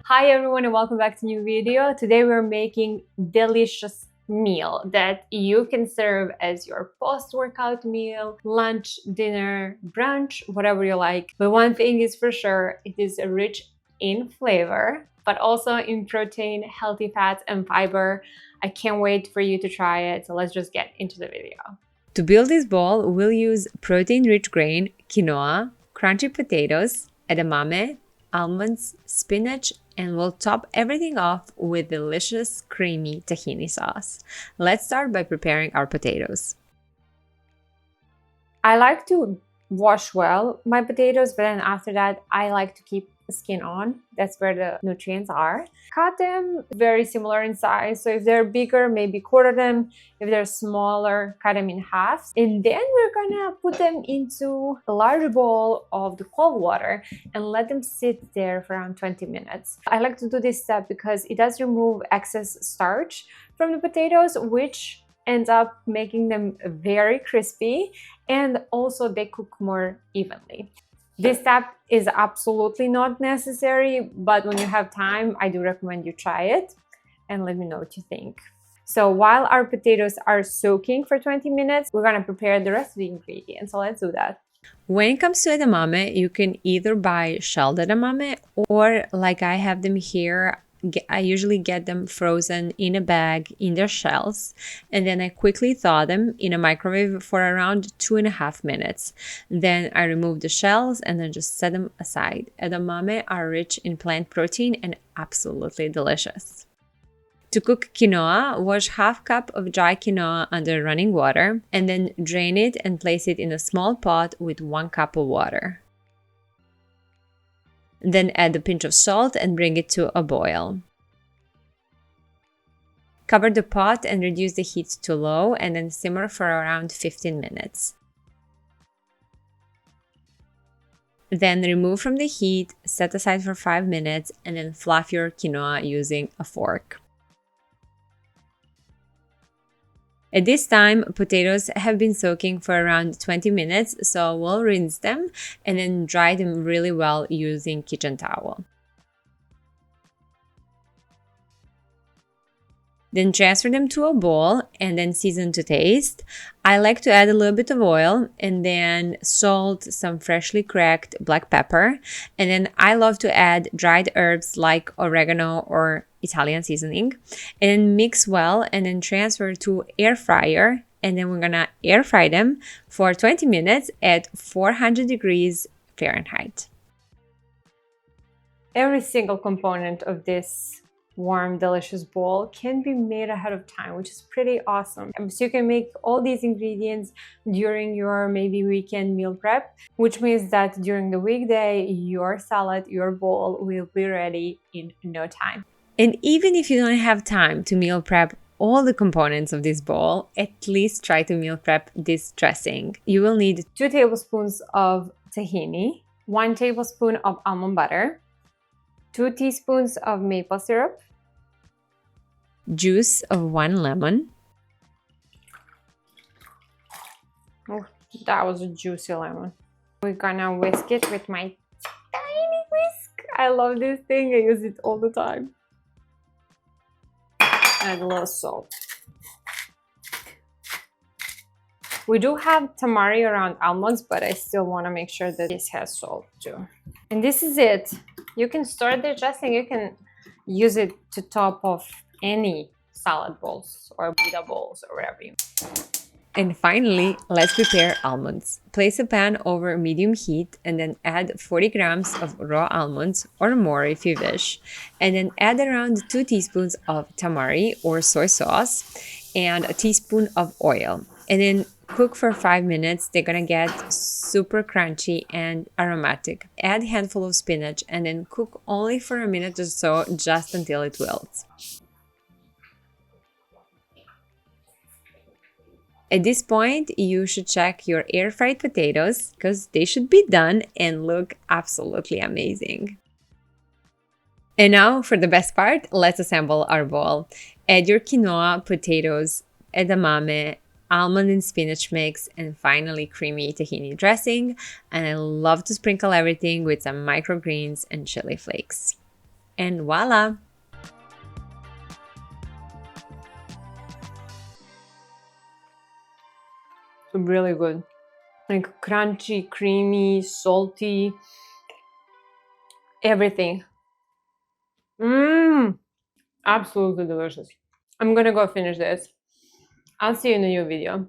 Hi everyone and welcome back to a new video. Today we're making delicious meal that you can serve as your post-workout meal, lunch, dinner, brunch, whatever you like. But one thing is for sure, it is rich in flavor, but also in protein, healthy fats, and fiber. I can't wait for you to try it. So let's just get into the video. To build this bowl, we'll use protein-rich grain, quinoa, crunchy potatoes, edamame, almonds, spinach, and we'll top everything off with delicious creamy tahini sauce. Let's start by preparing our potatoes. I like to wash well my potatoes, but then after that I like to keep the skin on. That's where the nutrients are. Cut them very similar in size. So if they're bigger, maybe quarter them. If they're smaller, cut them in half. And then we're gonna put them into a large bowl of the cold water and let them sit there for around 20 minutes. I like to do this step because it does remove excess starch from the potatoes, which ends up making them very crispy, and also they cook more evenly. This step is absolutely not necessary, but when you have time, I do recommend you try it and let me know what you think. So while our potatoes are soaking for 20 minutes, we're gonna prepare the rest of the ingredients. So let's do that. When it comes to edamame, you can either buy shelled edamame or like I have them here, I usually get them frozen in a bag in their shells, and then I quickly thaw them in a microwave for around 2.5 minutes. Then I remove the shells and then just set them aside. Edamame are rich in plant protein and absolutely delicious. To cook quinoa, wash half cup of dry quinoa under running water and then drain it and place it in a small pot with 1 cup of water. Then add a pinch of salt and bring it to a boil. Cover the pot and reduce the heat to low and then simmer for around 15 minutes. Then remove from the heat, set aside for 5 minutes, and then fluff your quinoa using a fork. At this time, potatoes have been soaking for around 20 minutes, so we'll rinse them and then dry them really well using kitchen towel. Then transfer them to a bowl and then season to taste. I like to add a little bit of oil and then salt, some freshly cracked black pepper. And then I love to add dried herbs like oregano or Italian seasoning. And then mix well and then transfer to air fryer. And then we're gonna air fry them for 20 minutes at 400 degrees Fahrenheit. Every single component of this warm, delicious bowl can be made ahead of time, which is pretty awesome. So you can make all these ingredients during your maybe weekend meal prep, which means that during the weekday, your salad, your bowl will be ready in no time. And even if you don't have time to meal prep all the components of this bowl, at least try to meal prep this dressing. You will need 2 tablespoons of tahini, 1 tablespoon of almond butter, 2 teaspoons of maple syrup, juice of 1 lemon. Oh, that was a juicy lemon. We're gonna whisk it with my tiny whisk. I love this thing, I use it all the time. Add a little salt. We do have tamari around almonds, but I still want to make sure that this has salt too. And this is it. You can store the dressing, you can use it to top off any salad bowls or pita bowls or whatever you want. And finally, let's prepare almonds. Place a pan over medium heat and then add 40 grams of raw almonds or more if you wish. And then add around 2 teaspoons of tamari or soy sauce and a teaspoon of oil. And then cook for 5 minutes. They're gonna get super crunchy and aromatic. Add a handful of spinach and then cook only for a minute or so, just until it wilts. At this point, you should check your air-fried potatoes because they should be done and look absolutely amazing. And now for the best part, let's assemble our bowl. Add your quinoa, potatoes, edamame, almond and spinach mix, and finally creamy tahini dressing. And I love to sprinkle everything with some microgreens and chili flakes. And voila! Really good. Like crunchy, creamy, salty, everything. Mmm, absolutely delicious. I'm gonna go finish this. I'll see you in a new video.